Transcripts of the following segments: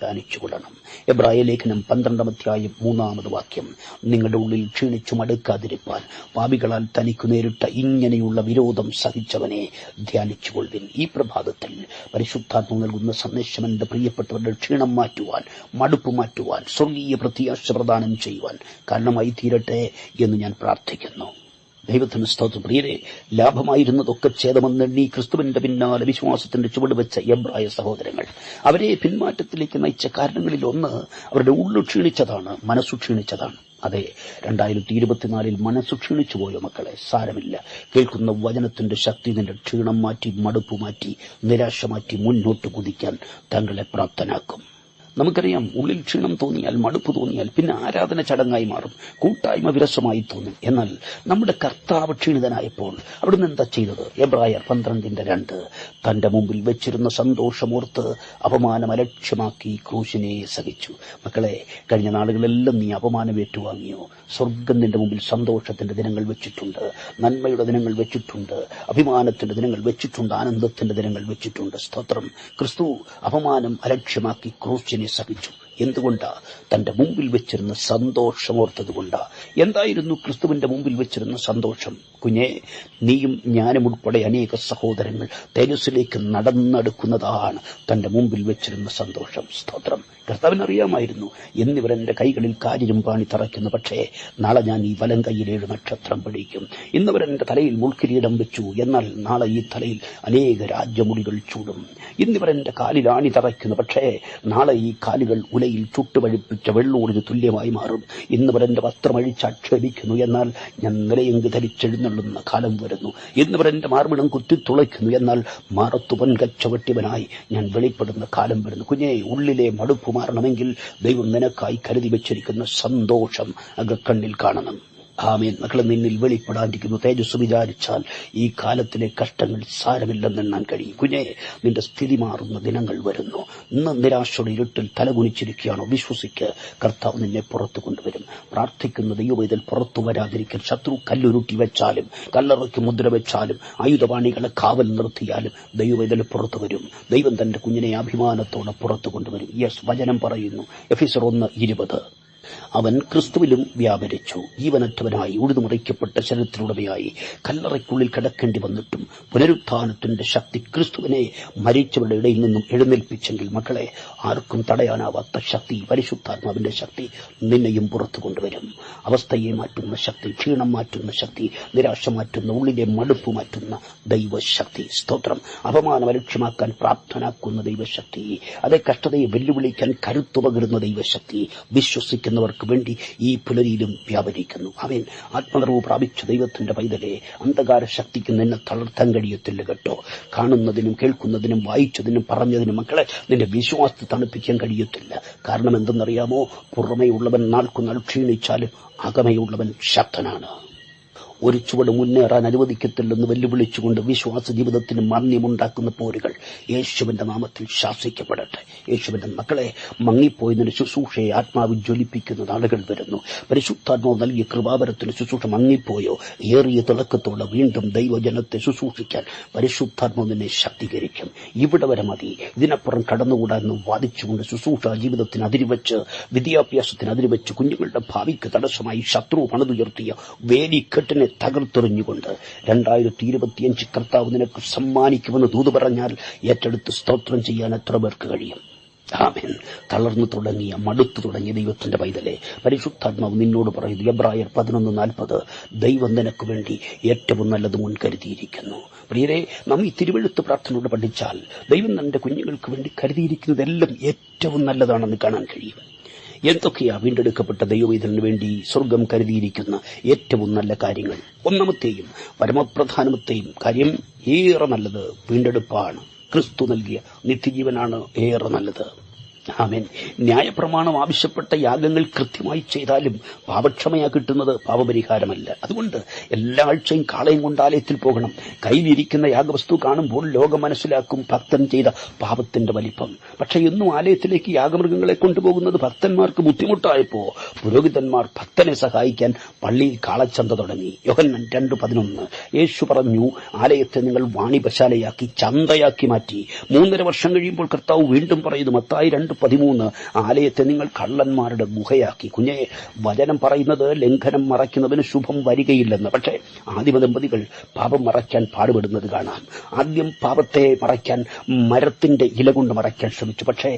ധ്യാനിച്ചുകൊള്ളണം. എബ്രായ ലേഖനം 12-3 നിങ്ങളുടെ ഉള്ളിൽ ക്ഷീണിച്ചു മടുക്കാതിരിപ്പാൻ പാപികളാൽ തനിക്കു നേരിട്ട ഇങ്ങനെയുള്ള വിരോധം സഹിച്ചവനെ ധ്യാനിച്ചുകൊള്ളുവിൻ. ഈ പ്രഭാതത്തിൽ പരിശുദ്ധാത്മ നൽകുന്ന സന്ദേശം എന്റെ പ്രിയപ്പെട്ടവരുടെ ക്ഷീണം മാറ്റുവാൻ, മടുപ്പ് മാറ്റുവാൻ, സ്വർഗീയ പ്രത്യാശ പ്രദാനം ചെയ്യുവാൻ കാരണമായി തീരട്ടെ എന്ന് ഞാൻ പ്രാർത്ഥിക്കുന്നു. ദൈവത്തിന് സ്തോത്രം. പ്രിയരെ, ലാഭമായിരുന്നതൊക്കെ ഛേദമെന്നെണ്ണി ക്രിസ്തുവിന്റെ പിന്നാലെ വിശ്വാസത്തിന്റെ ചുവട് വെച്ച എബ്രായ സഹോദരങ്ങൾ, അവരെ പിന്മാറ്റത്തിലേക്ക് നയിച്ച കാരണങ്ങളിൽ ഒന്ന് അവരുടെ ഉള്ളു ക്ഷീണിച്ചതാണ്, മനസ്സു ക്ഷീണിച്ചതാണ്. അതെ, 2024 മനസ്സു ക്ഷീണിച്ചു പോയോ മക്കളെ? സാരമില്ല. കേൾക്കുന്ന വചനത്തിന്റെ ശക്തി നിന്റെ ക്ഷീണം മാറ്റി, മടുപ്പ് മാറ്റി, നിരാശ മാറ്റി മുന്നോട്ട് കുതിക്കാൻ താങ്കളെ പ്രാപ്തനാക്കും. നമുക്കറിയാം, ഉള്ളിൽ ക്ഷീണം തോന്നിയാൽ, മടുപ്പ് തോന്നിയാൽ പിന്നെ ആരാധന ചടങ്ങായി മാറും, കൂട്ടായ്മ വിരസമായി തോന്നും. എന്നാൽ നമ്മുടെ കർത്താവ് ക്ഷീണിതനായപ്പോൾ അവിടുന്ന് എന്താ ചെയ്തത്? എബ്രായർ 12:2 തന്റെ മുമ്പിൽ വെച്ചിരുന്ന സന്തോഷമോർത്ത് അപമാനം അലക്ഷ്യമാക്കി ക്രൂശിനെ സഹിച്ചു. മക്കളെ, കഴിഞ്ഞ നാളുകളെല്ലാം നീ അപമാനം ഏറ്റുവാങ്ങിയോ? സ്വർഗം നിന്റെ മുമ്പിൽ സന്തോഷത്തിന്റെ ദിനങ്ങൾ വെച്ചിട്ടുണ്ട്, നന്മയുടെ ദിനങ്ങൾ വെച്ചിട്ടുണ്ട്, അഭിമാനത്തിന്റെ ദിനങ്ങൾ വെച്ചിട്ടുണ്ട്, ആനന്ദത്തിന്റെ ദിനങ്ങൾ വെച്ചിട്ടുണ്ട്. സ്തോത്രം. ക്രിസ്തു അപമാനം അലക്ഷ്യമാക്കി ക്രൂശിനെ സഹിച്ചു. എന്തുകൊണ്ടാ? തന്റെ മുമ്പിൽ വെച്ചിരുന്ന സന്തോഷമോർത്തതുകൊണ്ടാ. എന്തായിരുന്നു ക്രിസ്തുവിന്റെ മുമ്പിൽ വെച്ചിരുന്ന സന്തോഷം? കുഞ്ഞെ, നീയും ഞാനും ഉൾപ്പെടെ അനേക സഹോദരങ്ങൾ തേജസ്സിലേക്ക് നടന്നെടുക്കുന്നതാണ് തന്റെ മുമ്പിൽ വെച്ചിരുന്ന സന്തോഷം. സ്തോത്രം. കർത്താവിനറിയാമായിരുന്നു, എന്നിവരെന്റെ കൈകളിൽ കാര്യം പാണി തറയ്ക്കുന്നു, പക്ഷേ നാളെ ഞാൻ ഈ വലം കൈയിൽ 7 നക്ഷത്രം പിടിക്കും. ഇന്നവരെന്റെ തലയിൽ മുൾക്കിരീടം വെച്ചു, എന്നാൽ നാളെ ഈ തലയിൽ അനേക രാജ്യമുടികൾ ചൂടും. ഇന്നിവരെന്റെ കാലിൽ ആണി തറയ്ക്കുന്നു, പക്ഷേ നാളെ ഈ കാലുകൾ ഉലയിൽ ചുട്ടുപഴിപ്പിച്ച വെള്ളൂറിന് തുല്യമായി മാറും. ഇന്നിവരെന്റെ വസ്ത്രമഴിച്ച് ആക്ഷേപിക്കുന്നു, എന്നാൽ ഞാൻ നിലയെങ്ക് ധരിച്ചെഴുന്നള്ളുന്ന കാലം വരുന്നു. ഇന്നിവരെന്റെ മാർവിടം കുത്തിത്തുളയ്ക്കുന്നു, എന്നാൽ മാറത്തു പൊൻകച്ചവട്ടിവനായി ഞാൻ വെളിപ്പെടുന്ന കാലം വരുന്നു. കുഞ്ഞെ, ഉള്ളിലെ മടുപ്പ് മാറണമെങ്കിൽ ദൈവം നിനക്കായി കരുതി വെച്ചിരിക്കുന്ന സന്തോഷം അകക്കണ്ണിൽ കാണണം. ആമേൻ. മക്കളെ, നിന്നിൽ വെളിപ്പെടാതിരിക്കുന്നു തേജസ് വിചാരിച്ചാൽ ഈ കാലത്തിലെ കഷ്ടങ്ങൾ സാരമില്ലെന്നെണ്ണാൻ കഴിയും. കുഞ്ഞെ, നിന്റെ സ്ഥിതി മാറുന്ന ദിനങ്ങൾ വരുന്നു. ഇന്ന് നിരാശയുടെ ഇരുട്ടിൽ തലകുനിച്ചിരിക്കുകയാണോ? വിശ്വസിക്ക്, കർത്താവ് നിന്നെ പുറത്തു കൊണ്ടുവരും. പ്രാർത്ഥിക്കുന്ന ദൈവവേദൽ പുറത്തു വരാതിരിക്കൽ ശത്രു കല്ലുരുട്ടി വെച്ചാലും, കല്ലറയ്ക്ക് മുദ്ര വെച്ചാലും, ആയുധപാണികളെ കാവൽ നിർത്തിയാലും ദൈവവേദൽ പുറത്തു വരും. ദൈവം തന്റെ കുഞ്ഞിനെ അഭിമാനത്തോടെ പുറത്തു കൊണ്ടുവരും. യെസ്, വചനം പറയുന്നു, എഫെസ്യർ 1:20 അവൻ ക്രിസ്തുവിലും വ്യാപരിച്ചു, ജീവനറ്റവനായി ഉഴുതുമറിക്കപ്പെട്ട ശരീരത്തിലുടമയായി കല്ലറയ്ക്കുള്ളിൽ കിടക്കേണ്ടി വന്നിട്ടും പുനരുത്ഥാനത്തിന്റെ ശക്തി ക്രിസ്തുവിനെ മരിച്ചവരുടെ ഇടയിൽ നിന്നും എഴുന്നേൽപ്പിച്ചെങ്കിൽ മക്കളെ, ആർക്കും തടയാനാവാത്ത ശക്തി, പരിശുദ്ധാത്മാവിന്റെ ശക്തി നിന്നെയും പുറത്തു കൊണ്ടുവരും. അവസ്ഥയെ മാറ്റുന്ന ശക്തി, ക്ഷീണം മാറ്റുന്ന ശക്തി, നിരാശ മാറ്റുന്ന, ഉള്ളിലെ മടുപ്പ് മാറ്റുന്ന ദൈവശക്തി. സ്തോത്രം. അപമാനം അലക്ഷ്യമാക്കാൻ പ്രാപ്തനാക്കുന്ന ദൈവശക്തി, അതേ കഷ്ടതയെ വെല്ലുവിളിക്കാൻ കരുത്തുപകരുന്ന ദൈവശക്തി വിശ്വസിക്കുന്നവർക്ക് വേണ്ടി ഈ പുലരിയിലും വ്യാപരിക്കുന്നു. അവൻ ആത്മനിറവ് പ്രാപിച്ച ദൈവത്തിന്റെ പൈതലെ, അന്ധകാര ശക്തിക്ക് നിന്നെ തളർത്താൻ കഴിയത്തില്ല കേട്ടോ. കാണുന്നതിനും കേൾക്കുന്നതിനും വായിച്ചതിനും പറഞ്ഞതിനും മക്കളെ നിന്റെ വിശ്വാസത്തെ തണുപ്പിക്കാൻ കഴിയത്തില്ല. കാരണം എന്തെന്നറിയാമോ? പുറമേയുള്ളവൻ നാൾക്കുനാൾ ക്ഷീണിച്ചാലും അകമേയുള്ളവൻ ശക്തനാണ്. ഒരു ചുവട് മുന്നേറാൻ അനുവദിക്കത്തില്ലെന്ന് വെല്ലുവിളിച്ചുകൊണ്ട് വിശ്വാസ ജീവിതത്തിന് മാന്യമുണ്ടാക്കുന്ന പോരുകൾ യേശുവിന്റെ നാമത്തിൽ ശാസിക്കപ്പെടട്ടെ. യേശുവിന്റെ മക്കളെ, മങ്ങിപ്പോയതിന് ശുശ്രൂഷയെ ആത്മാവ് ജ്വലിപ്പിക്കുന്ന നാളുകൾ വരുന്നു. പരിശുദ്ധാത്മാവ് നൽകിയ കൃപാവരത്തിന് ശുശ്രൂഷ മങ്ങിപ്പോയോ? ഏറിയ തിളക്കത്തോടെ വീണ്ടും ദൈവജനത്തെ ശുശ്രൂഷിക്കാൻ പരിശുദ്ധാത്മാവ് നിന്നെ ശക്തീകരിക്കും. ഇവിടെ വരെ മതി, ഇതിനപ്പുറം കടന്നുകൂടാന്ന് വാദിച്ചുകൊണ്ട് ശുശ്രൂഷ ജീവിതത്തിന് അതിരുവെച്ച്, വിദ്യാഭ്യാസത്തിന് അതിരുവെച്ച്, കുഞ്ഞുങ്ങളുടെ ഭാവിക്ക് തടസ്സമായി ശത്രു പണിതുയർത്തിയ വേലിക്കെട്ടിനെ തകർത്തെറിഞ്ഞുകൊണ്ട് 2025 കർത്താവ് നിനക്ക് സമ്മാനിക്കുമെന്ന് ദൂത് പറഞ്ഞാൽ ഏറ്റെടുത്ത് സ്തോത്രം ചെയ്യാൻ എത്ര പേർക്ക് കഴിയും? ആമേൻ. തളർന്നു തുടങ്ങിയ, മടുത്തു തുടങ്ങിയ ദൈവത്തിന്റെ പൈതലെ, പരിശുദ്ധാത്മാവ് നിന്നോട് പറയുന്നു, എബ്രായർ 11:40 ദൈവം നിനക്ക് വേണ്ടി ഏറ്റവും നല്ലത് മുൻകരുതിയിരിക്കുന്നു. പ്രിയരെ, നാം ഈ തിരുവെഴുത്ത് പ്രാർത്ഥനയോട് പഠിച്ചാൽ ദൈവം തന്റെ കുഞ്ഞുങ്ങൾക്ക് വേണ്ടി കരുതിയിരിക്കുന്നതെല്ലാം ഏറ്റവും നല്ലതാണെന്ന് കാണാൻ കഴിയും. എന്തൊക്കെയാ വീണ്ടെടുക്കപ്പെട്ട ദൈവവേദനു വേണ്ടി സ്വർഗം കരുതിയിരിക്കുന്ന ഏറ്റവും നല്ല കാര്യങ്ങൾ? ഒന്നാമത്തെയും പരമപ്രധാനമത്തെയും കാര്യം, ഏറെ നല്ലത് വീണ്ടെടുപ്പാണ്. ക്രിസ്തു നൽകിയ നിത്യജീവനാണ് ഏറെ നല്ലത്. ആമേൻ. ന്യായപ്രമാണം ആവശ്യപ്പെട്ട യാഗങ്ങൾ കൃത്യമായി ചെയ്താലും പാപക്ഷമയാ കിട്ടുന്നത് പാപപരിഹാരമല്ല. അതുകൊണ്ട് എല്ലാ ആഴ്ചയും കാളയും കൊണ്ട് ആലയത്തിൽ പോകണം. കയ്യിലിരിക്കുന്ന യാഗവസ്തു കാണുമ്പോൾ ലോകം മനസ്സിലാക്കും ഭക്തൻ ചെയ്ത പാപത്തിന്റെ വലിപ്പം. പക്ഷെ ഇന്നും ആലയത്തിലേക്ക് യാഗമൃഗങ്ങളെ കൊണ്ടുപോകുന്നത് ഭക്തന്മാർക്ക് ബുദ്ധിമുട്ടായപ്പോ പുരോഹിതന്മാർ ഭക്തനെ സഹായിക്കാൻ പള്ളിയിൽ കാളച്ചന്ത തുടങ്ങി. യോഹന്നാൻ 2:11 യേശു പറഞ്ഞു, ആലയത്തെ നിങ്ങൾ വാണിപശാലയാക്കി, ചന്തയാക്കി മാറ്റി. 3.5 വർഷം കഴിയുമ്പോൾ കർത്താവ് വീണ്ടും പറയുന്നു, മത്തായി 2:10 13 ആലയത്തെ നിങ്ങൾ കള്ളന്മാരുടെ ഗുഹയാക്കി. കുഞ്ഞെ, വചനം പറയുന്നത് ലംഘനം മറയ്ക്കുന്നവന് ശുഭം വരികയില്ലെന്ന്. പക്ഷേ ആദിമദമ്പതികൾ പാപം മറയ്ക്കാൻ പാടുപെടുന്നത് കാണാം. ആദ്യം പാപത്തെ മറയ്ക്കാൻ മരത്തിന്റെ ഇല കൊണ്ട് മറയ്ക്കാൻ ശ്രമിച്ചു. പക്ഷേ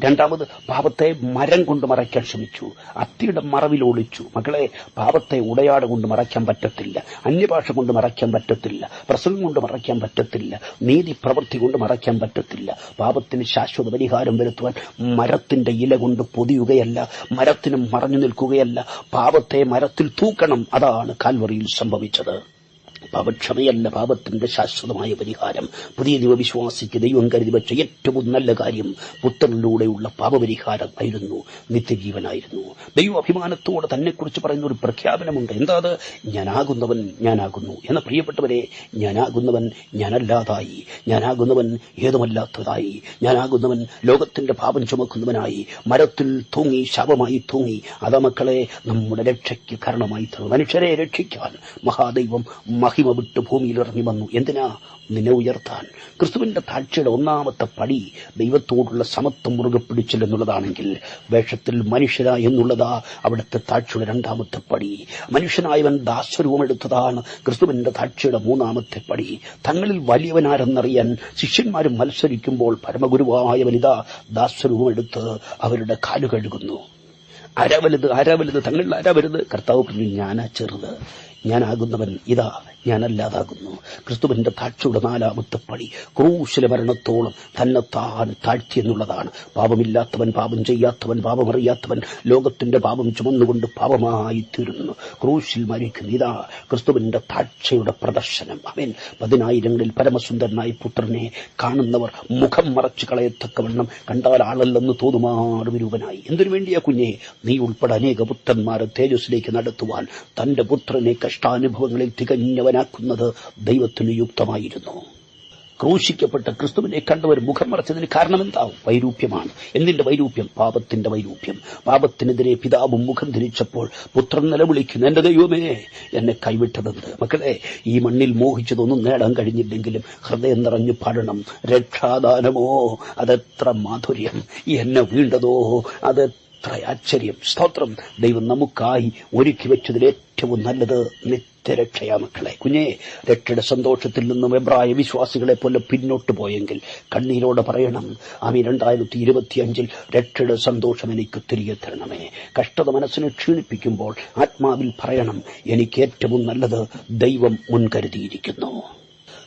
രണ്ടാമത് പാപത്തെ മരം കൊണ്ട് മറയ്ക്കാൻ ശ്രമിച്ചു. അത്തിയുടെ മറവിൽ ഒളിച്ചു. മക്കളെ, പാപത്തെ ഉടയാട കൊണ്ട് മറയ്ക്കാൻ പറ്റത്തില്ല, അന്യഭാഷ കൊണ്ട് മറയ്ക്കാൻ പറ്റത്തില്ല, പ്രസംഗം കൊണ്ട് മറയ്ക്കാൻ പറ്റത്തില്ല, നീതി പ്രവൃത്തി കൊണ്ട് മറയ്ക്കാൻ പറ്റത്തില്ല. പാപത്തിന് ശാശ്വത പരിഹാരം വരുത്തുവാൻ മരത്തിന്റെ ഇല കൊണ്ട് പൊതിയുകയല്ല, മരത്തിന് മറഞ്ഞു നിൽക്കുകയല്ല, പാപത്തെ മരത്തിൽ തൂക്കണം. അതാണ് കാൽവറിയിൽ സംഭവിച്ചത്. പാപക്ഷമയല്ല പാപത്തിന്റെ ശാശ്വതമായ പരിഹാരം. പുതിയ നിയമവിശ്വാസിക്ക് ദൈവം കരുതി വെച്ച ഏറ്റവും നല്ല കാര്യം പുത്രനിലൂടെയുള്ള പാപപരിഹാരം ആയിരുന്നു, നിത്യജീവനായിരുന്നു. ദൈവ അഭിമാനത്തോടെ തന്നെക്കുറിച്ച് പറയുന്ന ഒരു പ്രഖ്യാപനമുണ്ട്. എന്താ അത്? ഞാനാകുന്നവൻ ഞാനാകുന്നു എന്ന. പ്രിയപ്പെട്ടവരെ, ഞാനാകുന്നവൻ ഞാനല്ലാതായി, ഞാനാകുന്നവൻ ഏതുമല്ലാത്തതായി, ഞാനാകുന്നവൻ ലോകത്തിന്റെ പാപം ചുമക്കുന്നവനായി മരത്തിൽ തൂങ്ങി, ശാപമായി തൂങ്ങി. അതാ മക്കളെ നമ്മുടെ രക്ഷയ്ക്ക് കാരണമായി തീർന്നു. മനുഷ്യരെ രക്ഷിക്കാൻ മഹാദൈവം മഹിമ വിട്ട് ഭൂമിയിൽ ഇറങ്ങി വന്നു. എന്തിനാ? നിന്നെ ഉയർത്താൻ. ക്രിസ്തുവിന്റെ താഴ്ചയുടെ ഒന്നാമത്തെ പടി ദൈവത്തോടുള്ള സമത്വം മുറുകെ പിടിച്ചില്ലെന്നുള്ളതാണെങ്കിൽ, വേഷത്തിൽ മനുഷ്യനായി എന്നുള്ളതാ അവിടുത്തെ താഴ്ചയുടെ രണ്ടാമത്തെ പടി. മനുഷ്യനായവൻ ദാസ്വരൂപമെടുത്തതാണ് ക്രിസ്തുവിന്റെ താഴ്ചയുടെ മൂന്നാമത്തെ പടി. തങ്ങളിൽ വലിയവനാരെന്നറിയാൻ ശിഷ്യന്മാരും മത്സരിക്കുമ്പോൾ പരമഗുരുവായവനിതാ ദാസ്വരൂപമെടുത്ത് അവരുടെ കാലു കഴുകുന്നു. ആരാവലുത്? തങ്ങളിൽ ആരാവരുത്? കർത്താവ് പറഞ്ഞു, ഞാനാ ചെറുത്, ഞാനാകുന്നവൻ ഇതാ, ഞാനല്ലാതാകുന്നു. ക്രിസ്തുവിന്റെ താഴ്ചയുടെ നാലാമത്തെ പടി ക്രൂശിലെ മരണത്തോളം തന്നെത്താൻ താഴ്ത്തി എന്നുള്ളതാണ്. പാപമില്ലാത്തവൻ, പാപം ചെയ്യാത്തവൻ, പാപമറിയാത്തവൻ ലോകത്തിന്റെ പാപം ചുമന്നുകൊണ്ട് പാപമായി തീരുന്നു, ക്രൂശിൽ മരിക്കുന്നു. ഇതാ ക്രിസ്തുവിന്റെ താഴ്ചയുടെ പ്രദർശനം. അവൻ 10,000ങ്ങളിൽ പരമസുന്ദരനായ പുത്രനെ കാണുന്നവർ മുഖം മറച്ചു കളയത്തക്കവണ്ണം കണ്ടാൽ ആളല്ലെന്ന് തോന്നുമാറ് വിരൂപനായി. എന്തിനു വേണ്ടിയാ കുഞ്ഞെ? നീ ഉൾപ്പെടെ അനേക പുത്രന്മാരെ തേജസ്സിലേക്ക് നടത്തുവാൻ തന്റെ പുത്രനെ കഷ്ടാനുഭവങ്ങളിൽ തികഞ്ഞവനാക്കുന്നത് ദൈവത്തിന് യുക്തമായിരുന്നു. ക്രൂശിക്കപ്പെട്ട ക്രിസ്തുവിനെ കണ്ടവർ മുഖം മറച്ചതിന് കാരണം എന്താവും? വൈരൂപ്യമാണ്. എന്തിന്റെ വൈരൂപ്യം? പാപത്തിന്റെ വൈരൂപ്യം. പാപത്തിനെതിരെ പിതാവും മുഖം ധരിച്ചപ്പോൾ പുത്രൻ നിലവിളിക്കുന്നു, എന്റെ ദൈവമേ, എന്നെ കൈവിട്ടതെന്ത്? മക്കളെ, ഈ മണ്ണിൽ മോഹിച്ചതൊന്നും നേടാൻ കഴിഞ്ഞില്ലെങ്കിലും ഹൃദയം നിറഞ്ഞു പാടണം, രക്ഷാദാനമോ അതെത്ര മാധുര്യം, എന്നെ വീണ്ടതോ അതെത്ര ആശ്ചര്യം. സ്തോത്രം. ദൈവം നമുക്കായി ഒരുക്കി വെച്ചതിൽ ഏറ്റവും നല്ലത് നിത്യരക്ഷയാ. മക്കളെ, കുഞ്ഞെ, രക്ഷയുടെ സന്തോഷത്തിൽ നിന്നും എബ്രായ വിശ്വാസികളെ പോലെ പിന്നോട്ട് പോയെങ്കിൽ കണ്ണീരോടെ പറയണം, ആമീൻ. 2025 രക്ഷയുടെ സന്തോഷം എനിക്ക് തിരികെ തരണമേ. കഷ്ടത മനസ്സിനെ ക്ഷീണിപ്പിക്കുമ്പോൾ ആത്മാവിൽ പറയണം, എനിക്ക് ഏറ്റവും നല്ലത് ദൈവം മുൻകരുതിയിരിക്കുന്നു.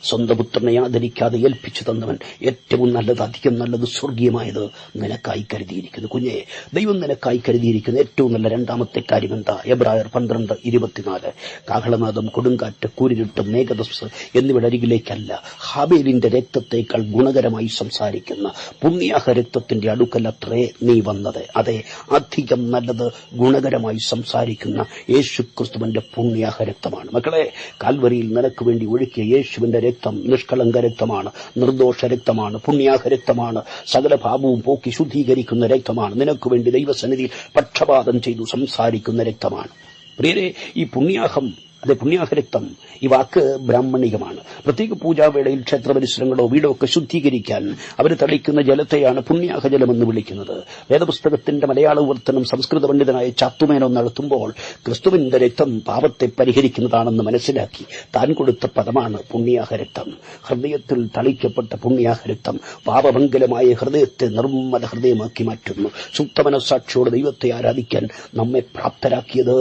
സ്വന്തം പുത്രനെ ആദരിക്കാതെ ഏൽപ്പിച്ചു തന്നവൻ ഏറ്റവും നല്ലത്, അധികം നല്ലത്, സ്വർഗീയമായത് നിനക്കായി കരുതിയിരിക്കുന്നു. കുഞ്ഞെ, ദൈവം നിനക്കായി കരുതിയിരിക്കുന്ന ഏറ്റവും നല്ല രണ്ടാമത്തെ കാര്യം എന്താ? എബ്രായർ 12:24. കാഹളനാദം, കൊടുങ്കാറ്റ്, കൂരിരുട്ട്, മേഘദസ് എന്നിവയുടെ അരികിലേക്കല്ല, ഹാബേലിന്റെ രക്തത്തേക്കാൾ ഗുണകരമായി സംസാരിക്കുന്ന പുണ്യാഹ രക്തത്തിന്റെ അടുക്കലത്രേ നീ വന്നത്. അതെ, അധികം നല്ലത്, ഗുണകരമായി സംസാരിക്കുന്ന യേശു ക്രിസ്തുവിന്റെ പുണ്യാഹ രക്തമാണ്. മക്കളെ, കാൽവരിയിൽ നിനക്ക് വേണ്ടി ഒഴുക്കിയ യേശുവിന്റെ രക്തം നിഷ്കളങ്ക രക്തമാണ്, നിർദോഷ രക്തമാണ്, പുണ്യാഹ രക്തമാണ്, സകല പാപവും പോക്കി ശുദ്ധീകരിക്കുന്ന രക്തമാണ്, നിനക്ക് വേണ്ടി ദൈവസന്നിധിയിൽ പക്ഷപാതം ചെയ്തു സംസാരിക്കുന്ന രക്തമാണ്. പ്രിയരെ, ഈ പുണ്യാഹം, അതെ, പുണ്യാഹ രക്തം, ഈ വാക്ക് ബ്രാഹ്മണികമാണ്. പ്രത്യേക പൂജാവേളയിൽ ക്ഷേത്ര പരിസരങ്ങളോ വീടോ ഒക്കെ ശുദ്ധീകരിക്കാൻ അവർ തളിക്കുന്ന ജലത്തെയാണ് പുണ്യാഹ ജലമെന്ന് വിളിക്കുന്നത്. വേദപുസ്തകത്തിന്റെ മലയാള വിവർത്തനം സംസ്കൃത പണ്ഡിതനായ ചാത്തുമേനോ നടത്തുമ്പോൾ ക്രിസ്തുവിന്റെ രക്തം പാപത്തെ പരിഹരിക്കുന്നതാണെന്ന് മനസ്സിലാക്കി താൻ കൊടുത്ത പദമാണ് പുണ്യാഹ രക്തം. ഹൃദയത്തിൽ തളിക്കപ്പെട്ട പുണ്യാഹ രക്തം പാപമംഗലമായ ഹൃദയത്തെ നിർമ്മല ഹൃദയമാക്കി മാറ്റുന്നു. സുപ്തമനസാക്ഷിയോടെ ദൈവത്തെ ആരാധിക്കാൻ നമ്മെ പ്രാപ്തരാക്കിയത്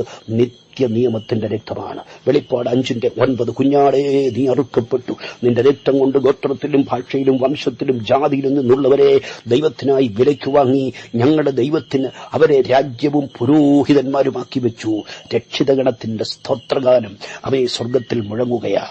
നിയമത്തിന്റെ രക്തമാണ്. വെളിപ്പാട് 5:9, കുഞ്ഞാടേ, നീ അറുക്കപ്പെട്ടു, നിന്റെ രക്തം കൊണ്ട് ഗോത്രത്തിലും ഭാഷയിലും വംശത്തിലും ജാതിയിലും നിന്നുള്ളവരെ ദൈവത്തിനായി വിലയ്ക്ക് വാങ്ങി ഞങ്ങളുടെ ദൈവത്തിന് അവരെ രാജ്യവും പുരോഹിതന്മാരുമാക്കി വെച്ചു. രക്ഷിതഗണത്തിന്റെ സ്തോത്രഗാനം അവയെ സ്വർഗത്തിൽ മുഴങ്ങുകയാ.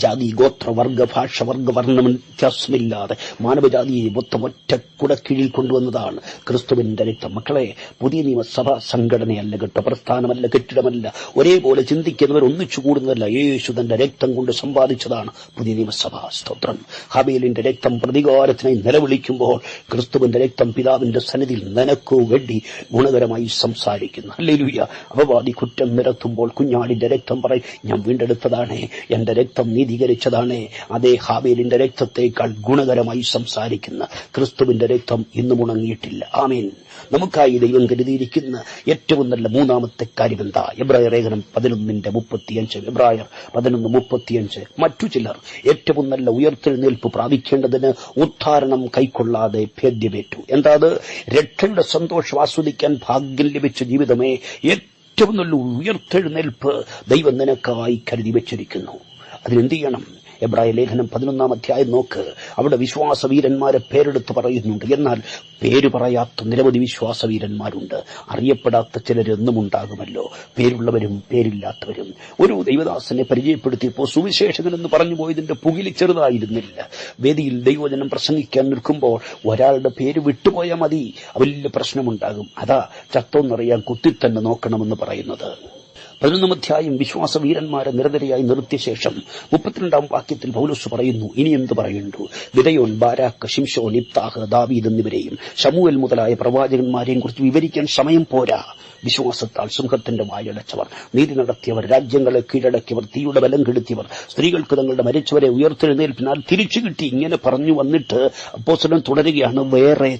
ജാതി, ഗോത്ര, വർഗ, ഭാഷ, വർഗവർണ്ണം വ്യത്യാസമില്ലാതെ മാനവജാതിയെ മൊത്തം ഒറ്റ കുടക്കീഴിൽ കൊണ്ടുവന്നതാണ് ക്രിസ്തുവിന്റെ രക്തം. മക്കളെ, പുതിയ നിയമസഭ സംഘടനയല്ല കേട്ടോ, പ്രസ്ഥാനമല്ല, കെട്ടിടമല്ല, ഒരേപോലെ ചിന്തിക്കുന്നവർ ഒന്നിച്ചു കൂടുന്നതല്ല. യേശു തന്റെ രക്തം കൊണ്ട് സമ്പാദിച്ചതാണ് പുതിയ നിയമസഭ. സ്തോത്രം. ഹാബേലിന്റെ രക്തം പ്രതികാരത്തിനായി നിലവിളിക്കുമ്പോൾ ക്രിസ്തുവിന്റെ രക്തം പിതാവിന്റെ സന്നിധിയിൽ നിനക്കു വേണ്ടി ഗുണകരമായി സംസാരിക്കുന്നു. ഹല്ലേലൂയ. അപവാദി കുറ്റം നിരത്തുമ്പോൾ കുഞ്ഞാടിന്റെ രക്തം പറയും, ഞാൻ വീണ്ടെടുത്തതാണ്, എന്റെ രക്തം നീതീകരിച്ചതാണ്. അതേ ഹാബേലിന്റെ രക്തത്തെക്കാൾ ഗുണകരമായി സംസാരിക്കുന്ന ക്രിസ്തുവിന്റെ രക്തം ഇന്നും ഉണങ്ങിയിട്ടില്ല. ആമേൻ. നമുക്കായി ദൈവം കരുതിയിരിക്കുന്ന ഏറ്റവും നല്ല മൂന്നാമത്തെ കാര്യമെന്താ? എബ്രായർ ലേഖനം 11:35. എബ്രായർ 11:35. മറ്റു ചിലർ ഏറ്റവും നല്ല ഉയർത്തെഴുന്നേൽപ്പ് പ്രാപിക്കേണ്ടതിന് ഉദ്ധാരണം കൈക്കൊള്ളാതെ ഭേദ്യമേറ്റു. എന്താ അത്? രക്ഷയുടെ സന്തോഷം ആസ്വദിക്കാൻ ഭാഗ്യം ലഭിച്ച ജീവിതമേ, ഏറ്റവും നല്ല ഉയർത്തെഴുന്നേൽപ്പ് ദൈവം നിനക്കായി കരുതി വെച്ചിരിക്കുന്നു. അതിനെന്ത് ചെയ്യണം? എബ്രായ ലേഖനം 11 നോക്ക്. അവിടെ വിശ്വാസവീരന്മാരെ പേരെടുത്ത് പറയുന്നുണ്ട്. എന്നാൽ പേര് പറയാത്ത നിരവധി വിശ്വാസവീരന്മാരുണ്ട്. അറിയപ്പെടാത്ത ചിലരെന്നും ഉണ്ടാകുമല്ലോ, പേരുള്ളവരും പേരില്ലാത്തവരും. ഒരു ദൈവദാസനെ പരിചയപ്പെടുത്തിയപ്പോൾ സുവിശേഷകനെന്ന് പറഞ്ഞു പോയതിന്റെ പുകിലി ചെറുതായിരുന്നില്ല. വേദിയിൽ ദൈവവചനം പ്രസംഗിക്കാൻ നിൽക്കുമ്പോൾ ഒരാളുടെ പേര് വിട്ടുപോയാൽ മതി, വലിയ പ്രശ്നമുണ്ടാകും. അതാ ചത്തോന്നറിയാൻ കുത്തിത്തന്നെ നോക്കണമെന്ന് പറയുന്നത്. 11 വിശ്വാസവീരന്മാരെ നിരനിരയായി നിർത്തിയ ശേഷം 32 വാക്യത്തിൽ പൗലോസ് പറയുന്നു, ഇനി എന്ത് പറയുന്നു? ഗിദെയോൻ, ബാരാക്ക്, ശിംശോൻ, ഇബ്താഹ്, ദാവീദ് എന്നിവരെയും ശമൂവേൽ മുതലായ പ്രവാചകന്മാരെയും കുറിച്ച് വിവരിക്കാൻ സമയം പോരാ. വിശ്വാസത്താൽ സിംഹത്തിന്റെ വായടച്ചവർ, നീതി നടത്തിയവർ, രാജ്യങ്ങളെ കീഴടക്കിയവർ, തീയുടെ ബലം കെടുത്തിയവർ, സ്ത്രീകൾക്ക് തങ്ങളുടെ മരിച്ചവരെ ഉയർത്തെഴുന്നേൽപ്പിനാൽ തിരിച്ചു കിട്ടി. ഇങ്ങനെ പറഞ്ഞു വന്നിട്ട് അപ്പോസ്തലൻ തുടരുകയാണ്. വേറെ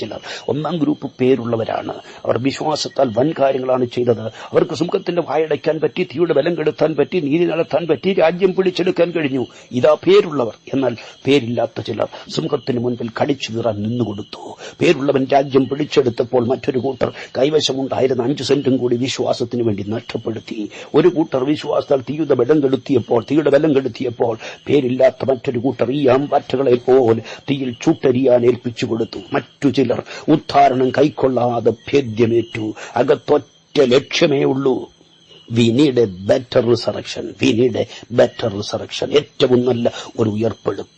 ചിലർ ഒന്നാം ഗ്രൂപ്പ് പേരുള്ളവരാണ്. അവർ വിശ്വാസത്താൽ വൻ കാര്യങ്ങളാണ് ചെയ്തത്. അവർക്ക് സിംഹത്തിന്റെ വായടയ്ക്കാൻ പറ്റി, തീയുടെ ബലം കെടുത്താൻ പറ്റി, നീതി നടത്താൻ പറ്റി, രാജ്യം പിടിച്ചെടുക്കാൻ കഴിഞ്ഞു. ഇതാ പേരുള്ളവർ. എന്നാൽ പേരില്ലാത്ത ചിലർ സിംഹത്തിന് മുൻപിൽ കടിച്ചു കീറാൻ നിന്നുകൊടുത്തു. പേരുള്ളവൻ രാജ്യം പിടിച്ചെടുത്തപ്പോൾ മറ്റൊരു കൂട്ടർ കൈവശമുണ്ടായിരുന്ന 5 സെന്റും കൂടി വിശ്വാസത്തിന് വേണ്ടി നഷ്ടപ്പെടുത്തി. ഒരു കൂട്ടർ വിശ്വാസത്താൽ തീയുടെ ബലം കെടുത്തിയപ്പോൾ പേരില്ലാത്ത മറ്റൊരു കൂട്ടർ ഈ ആമ്പാറ്റകളെ പോലെ തീയിൽ ചുട്ടരിയാൻ ഏൽപ്പിച്ചു കൊടുത്തു. മറ്റു ചിലർ ഉദ്ധാരണം കൈക്കൊള്ളാതെ ഭേദ്യമേറ്റു. അകത്തൊറ്റ ലക്ഷ്യമേ ഉള്ളൂ. We need a better resurrection. ഏറ്റവും നല്ല ഒരു ഉയർപ്പെടും.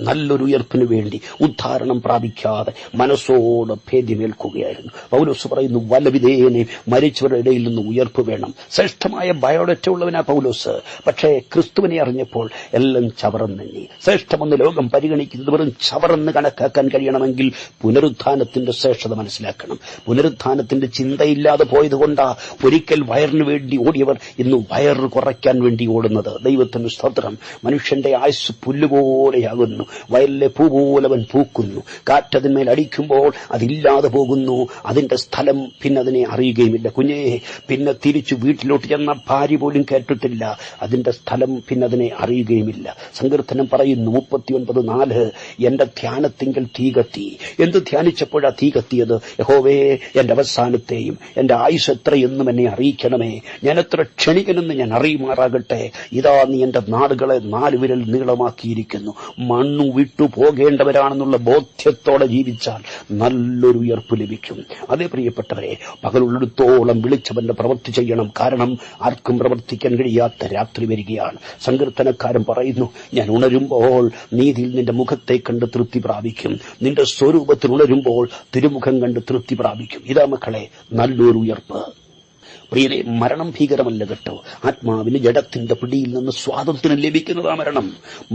നല്ലൊരു ഉയർപ്പിന് വേണ്ടി ഉദ്ധാരണം പ്രാപിക്കാതെ മനസ്സോട് ഭേദ്യമേൽക്കുകയായിരുന്നു. പൗലോസ് പറയുന്നു, വലവിധേയനെ മരിച്ചവരുടെ ഇടയിൽ നിന്ന് ഉയർപ്പ് വേണം. ശ്രേഷ്ഠമായ ബയോഡേറ്റ ഉള്ളവനാ പൗലോസ്. പക്ഷേ ക്രിസ്തുവിനെ അറിഞ്ഞപ്പോൾ എല്ലാം ചവറന്നെണ്ണി. ശ്രേഷ്ഠമെന്ന് ലോകം പരിഗണിക്കുന്നത് വെറും ചവറെന്ന് കണക്കാക്കാൻ കഴിയണമെങ്കിൽ പുനരുത്ഥാനത്തിന്റെ ശ്രേഷ്ഠത മനസ്സിലാക്കണം. പുനരുത്ഥാനത്തിന്റെ ചിന്തയില്ലാതെ പോയതുകൊണ്ടാ ഒരിക്കൽ വയറിന് വേണ്ടി ഓടിയവർ ഇന്ന് വയറ് കുറയ്ക്കാൻ വേണ്ടി ഓടുന്നത്. ദൈവത്തിന് സ്തോത്രം. മനുഷ്യന്റെ ആയുസ് പുല്ലുപോലെയാകുന്നു. വയലിലെ പൂ പോലെ അവൻ പൂക്കുന്നു. കാറ്റതിന്മേൽ അടിക്കുമ്പോൾ അതില്ലാതെ പോകുന്നു. അതിന്റെ സ്ഥലം പിന്നെ അതിനെ അറിയുകയുമില്ല. കുഞ്ഞേ, പിന്നെ തിരിച്ചു വീട്ടിലോട്ട് ചെന്ന ഭാര്യ പോലും കേട്ടിട്ടില്ല. അതിന്റെ സ്ഥലം പിന്നെ അതിനെ അറിയുകയുമില്ല. സങ്കീർത്തനം പറയുന്നു 39:4, എന്റെ ധ്യാനത്തിങ്കൽ തീ കത്തി. എന്ത് ധ്യാനിച്ചപ്പോഴാ തീ കത്തിയത്? യഹോവേ, എന്റെ അവസാനത്തെയും എന്റെ ആയുസ് എത്രയെന്നും എന്നെ അറിയിക്കണമേ. ഞാൻ എത്ര ക്ഷണികനെന്ന് ഞാൻ അറിയുമാറാകട്ടെ. ഇതാ നീ എന്റെ നാടുകളെ 4 വിരൽ നീളമാക്കിയിരിക്കുന്നു. മണ്ണു വിട്ടു പോകേണ്ടവരാണെന്നുള്ള ബോധ്യത്തോടെ ജീവിച്ചാൽ നല്ലൊരു ഉയർപ്പ് ലഭിക്കും. അതേ പ്രിയപ്പെട്ടവരെ, പകലുള്ളിടത്തോളം വിളിച്ചവന്റെ പ്രവൃത്തി ചെയ്യണം. കാരണം ആർക്കും പ്രവർത്തിക്കാൻ കഴിയാത്ത രാത്രി വരികയാണ്. സങ്കീർത്തനക്കാരൻ പറയുന്നു, ഞാൻ ഉണരുമ്പോൾ നീതിയിൽ നിന്റെ മുഖത്തെ കണ്ട് തൃപ്തി പ്രാപിക്കും. നിന്റെ സ്വരൂപത്തിൽ ഉണരുമ്പോൾ തിരുമുഖം കണ്ട് തൃപ്തി പ്രാപിക്കും. ഇതാ മക്കളെ നല്ലൊരു ഉയർപ്പ്. പ്രിയരെ, മരണം ഭീകരമല്ല കേട്ടോ. ആത്മാവിന് ജഡത്തിന്റെ പിടിയിൽ നിന്ന് സ്വാതന്ത്ര്യം ലഭിക്കുന്നതാ മരണം.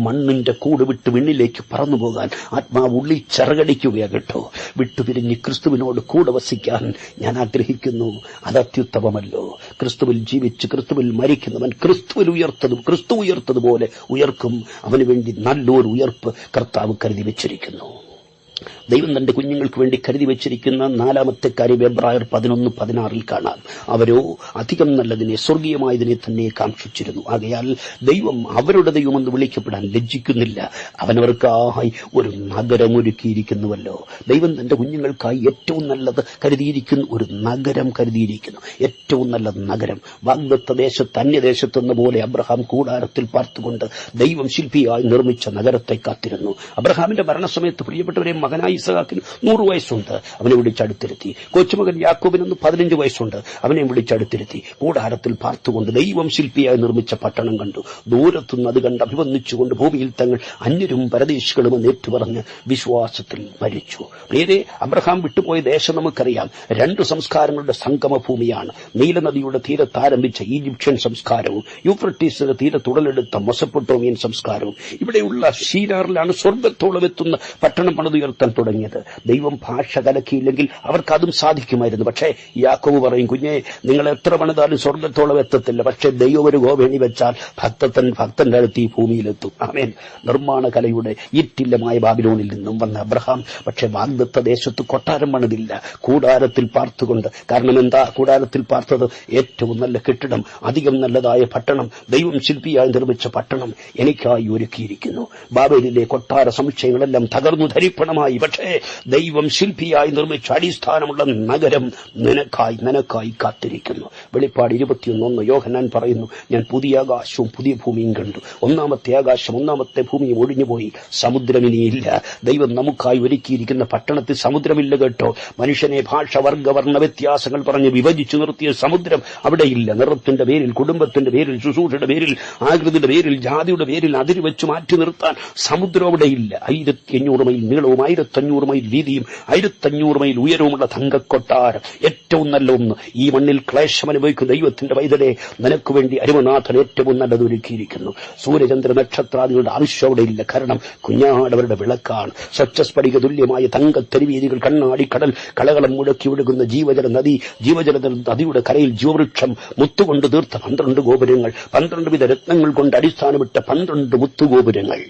മണ്ണിന്റെ കൂട് വിട്ട് വിണ്ണിലേക്ക് പറന്നു പോകാൻ ആത്മാവ് ഉള്ളിൽ ചിറകടിക്കുകയാ കേട്ടോ. വിട്ടുപിരിഞ്ഞ് ക്രിസ്തുവിനോട് കൂടെ വസിക്കാൻ ഞാൻ ആഗ്രഹിക്കുന്നു. അത് അത്യുത്തമമല്ലോ. ക്രിസ്തുവിൽ ജീവിച്ച് ക്രിസ്തുവിൽ മരിക്കുന്നവൻ ക്രിസ്തു ഉയർത്തതുപോലെ ഉയർക്കും. അവന് വേണ്ടി നല്ലൊരു ഉയർപ്പ് കർത്താവ് കരുതി വെച്ചിരിക്കുന്നു. ദൈവം തന്റെ കുഞ്ഞുങ്ങൾക്ക് വേണ്ടി കരുതി വെച്ചിരിക്കുന്ന 4ാമത്തെ കാര്യം എബ്രായർ 11:16 കാണാം. അവരോ അധികം നല്ലതിനെ, സ്വർഗീയമായതിനെ തന്നെ കാക്ഷിച്ചിരുന്നു. ആകയാൽ ദൈവം അവരുടെ ദൈവമെന്ന് വിളിക്കപ്പെടാൻ ലജ്ജിക്കുന്നില്ല. അവനവർക്കായി ഒരു നഗരം ഒരുക്കിയിരിക്കുന്നുവല്ലോ. ദൈവം തന്റെ കുഞ്ഞുങ്ങൾക്കായി ഏറ്റവും നല്ലത് കരുതിയിരിക്കുന്നു. ഒരു നഗരം കരുതിയിരിക്കുന്നു. ഏറ്റവും നല്ല നഗരം. വാഗ്ദത്ത ദേശത്ത്, അന്യദേശത്തെന്ന പോലെ അബ്രഹാം കൂടാരത്തിൽ പാർത്തുകൊണ്ട് ദൈവം ശില്പിയായി നിർമ്മിച്ച നഗരത്തെ കാത്തിരുന്നു. അബ്രഹാമിന്റെ മരണസമയത്ത് പ്രിയപ്പെട്ടവരെ, മകനായി ഇസഹാക്കിന് 100 വയസ്സുണ്ട്. അവനെ വിളിച്ചടുത്തിരുത്തി. കൊച്ചുമകൻ യാക്കോബിന് 15 വയസ്സുണ്ട്. അവനെ വിളിച്ചടുത്തിരുത്തി. കൂടാരത്തിൽ പാർത്തുകൊണ്ട് ദൈവം ശില്പിയായി നിർമ്മിച്ച പട്ടണം കണ്ടു. ദൂരത്തുനിന്ന് അത് കണ്ട് അഭിവന്ദിച്ചുകൊണ്ട് ഭൂമിയിൽ തങ്ങൾ അന്യരും പരദേശികളും ഏറ്റുപറഞ്ഞ് വിശ്വാസത്തിൽ മരിച്ചു. പ്രിയരെ, അബ്രഹാം വിട്ടുപോയ ദേശം നമുക്കറിയാം. 2 സംസ്കാരങ്ങളുടെ സംഗമ ഭൂമിയാണ്. നീലനദിയുടെ തീരത്ത് ആരംഭിച്ച ഈജിപ്ഷ്യൻ സംസ്കാരവും യൂഫ്രട്ടീസിന്റെ തീരത്തുടലെടുത്ത മെസൊപ്പൊട്ടേമിയൻ സംസ്കാരവും. ഇവിടെയുള്ള ഷീരാറിലാണ് സ്വർഗത്തോളം എത്തുന്ന പട്ടണം പണിതുയർത്ത കണ്ടെത്താൻ തുടങ്ങിയത്. ദൈവം ഭാഷ കലക്കിയില്ലെങ്കിൽ അവർക്കതും സാധിക്കുമായിരുന്നു. പക്ഷേ യാക്കോബ് പറയും, കുഞ്ഞെ, നിങ്ങൾ എത്ര പണിതാലും സ്വർഗത്തോളം എത്തത്തില്ല, പക്ഷെ ദൈവം ഒരു ഗോവേണി വെച്ചാൽ ഭക്തന്റെ അടുത്ത് ഈ ഭൂമിയിലെത്തും. ആമേൻ. നിർമ്മാണ കലയുടെ ഈറ്റില്ലമായ ബാബിലോണിൽ നിന്നും വന്ന അബ്രഹാം പക്ഷെ വാഗ്ദത്ത ദേശത്ത് കൊട്ടാരം പണിതില്ല, കൂടാരത്തിൽ പാർത്തുകൊണ്ട്. കാരണം എന്താ? കൂടാരത്തിൽ പാർത്തത് ഏറ്റവും നല്ല കെട്ടിടം, അധികം നല്ലതായ പട്ടണം, ദൈവം ശില്പിയായി നിർമ്മിച്ച പട്ടണം എനിക്കായി ഒരുക്കിയിരിക്കുന്നു. ബാബേലിലെ കൊട്ടാര സമുച്ചയങ്ങളെല്ലാം തകർന്നു ധരിപ്പണമായി. പക്ഷേ ദൈവം ശില്പിയായി നിർമ്മിച്ച അടിസ്ഥാനമുള്ള നഗരം നിനക്കായി കാത്തിരിക്കുന്നു. വെളിപ്പാട് 21:1 യോഹന്നാൻ പറയുന്നു, ഞാൻ പുതിയ ആകാശവും പുതിയ ഭൂമിയും കണ്ടു. ഒന്നാമത്തെ ആകാശം ഒന്നാമത്തെ ഭൂമിയും ഒഴിഞ്ഞുപോയി, സമുദ്രമിനിയില്ല. ദൈവം നമുക്കായി ഒരുക്കിയിരിക്കുന്ന പട്ടണത്തിൽ സമുദ്രമില്ല കേട്ടോ. മനുഷ്യനെ ഭാഷ, വർഗ, വർണ്ണ വ്യത്യാസങ്ങൾ പറഞ്ഞ് വിഭജിച്ചു നിർത്തിയ സമുദ്രം അവിടെയില്ല. നിറത്തിന്റെ പേരിൽ, കുടുംബത്തിന്റെ പേരിൽ, ശുശ്രൂഷയുടെ പേരിൽ, ആകൃതിയുടെ പേരിൽ, ജാതിയുടെ പേരിൽ അതിരുവെച്ച് മാറ്റി നിർത്താൻ സമുദ്രം അവിടെയില്ല. 1500 മൈൽ നീളവും 1500 മൈൽ വീതിയും 1500 മൈൽ ഉയരവുമുള്ള തങ്കക്കൊട്ടാരം, ഏറ്റവും നല്ല ഒന്ന്. ഈ മണ്ണിൽ ക്ലേശം അനുഭവിക്കുന്ന ദൈവത്തിന്റെ വൈതലെ, നിനക്ക് വേണ്ടി അരുമനാഥൻ ഏറ്റവും നല്ലത് ഒരുക്കിയിരിക്കുന്നു. സൂര്യചന്ദ്ര നക്ഷത്രാദികളുടെ ആവശ്യം അവിടെയില്ല. കാരണം കുഞ്ഞാടവരുടെ വിളക്കാണ്. സ്വച്ഛസ്ഫടിക തുല്യമായ തങ്കത്തെരുവീതികൾ, കണ്ണാടി കടൽ, കളകളം മുഴക്കി ഒഴുകുന്ന ജീവജല നദിയുടെ കരയിൽ ജീവവൃക്ഷം മുത്തുകൊണ്ട് തീർത്ത 12 ഗോപുരങ്ങൾ, 12 വിധ രത്നങ്ങൾ കൊണ്ട് അടിസ്ഥാനമിട്ട 12 മുത്തുഗോപുരങ്ങൾ.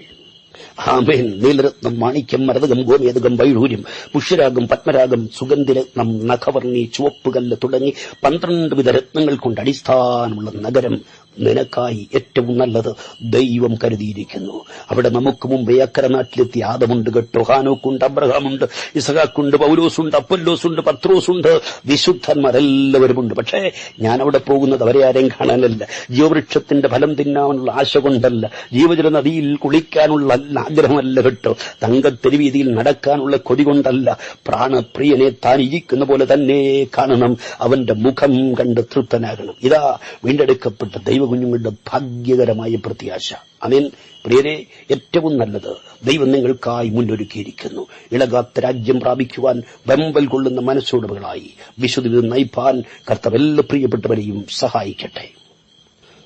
ആമേൻ. നീലരത്നം, മാണിക്യം, മരതകം, ഗോമേതകം, വൈഢൂര്യം, പുഷ്യരാഗം, പത്മരാഗം, സുഗന്ധിരത്നം, നഖവർണി, ചുവപ്പുകല്ല് തുടങ്ങി 12 വിധ രത്നങ്ങൾ കൊണ്ട് അടിസ്ഥാനമുള്ള നഗരം നിനക്കായി ഏറ്റവും നല്ലത് ദൈവം കരുതിയിരിക്കുന്നു. അവിടെ നമുക്ക് മുമ്പേ അക്കരെ നാട്ടിലെത്തി ആദമുണ്ട് കേട്ടോ, ഹാനോക്കുണ്ട്, അബ്രഹാമുണ്ട്, ഇസഹാക്കുണ്ട്, പൗലോസുണ്ട്, അപ്പൊല്ലോസുണ്ട്, പത്രോസുണ്ട്, വിശുദ്ധന്മാരെല്ലാവരുമുണ്ട്. പക്ഷേ ഞാൻ അവിടെ പോകുന്നത് അവരെ ആരെയും കാണാനല്ല, ജീവവൃക്ഷത്തിന്റെ ഫലം തിന്നാനുള്ള ആശ കൊണ്ടല്ല, ജീവജല നദിയിൽ കുളിക്കാനുള്ള ആഗ്രഹമല്ല കേട്ടോ, തങ്കത്തെരുവീതിയിൽ നടക്കാനുള്ള കൊതി കൊണ്ടല്ല. പ്രാണപ്രിയനെ താൻ ഇരിക്കുന്ന പോലെ തന്നെ കാണണം, അവന്റെ മുഖം കണ്ട് തൃപ്തനാകണം. ഇതാ വീണ്ടെടുക്കപ്പെട്ട ദൈവകുഞ്ഞുങ്ങളുടെ ഭാഗ്യകരമായ പ്രത്യാശ. ആമേൻ. പ്രിയരെ, ഏറ്റവും നല്ലത് ദൈവം നിങ്ങൾക്കായി മുന്നൊരുക്കിയിരിക്കുന്നു. ഇളകാത്ത രാജ്യം പ്രാപിക്കുവാൻ വെമ്പൽ കൊള്ളുന്ന മനസ്സുടമകളായി വിശുദ്ധ നയിപ്പാൻ കർത്താവ് എല്ലാ പ്രിയപ്പെട്ടവരെയും സഹായിക്കട്ടെ.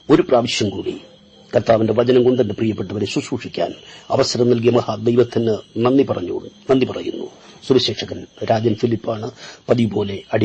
ഒരു പ്രാവശ്യം കൂടി കർത്താവിന്റെ വചനം കൊണ്ട് എന്റെ പ്രിയപ്പെട്ടവരെ ശുശ്രൂഷിക്കാൻ അവസരം നൽകിയ മഹാദൈവത്തിന് നന്ദി പറയുന്നു. സുവിശേഷകൻ രാജൻ ഫിലിപ്പാണ്. പതിവ് പോലെ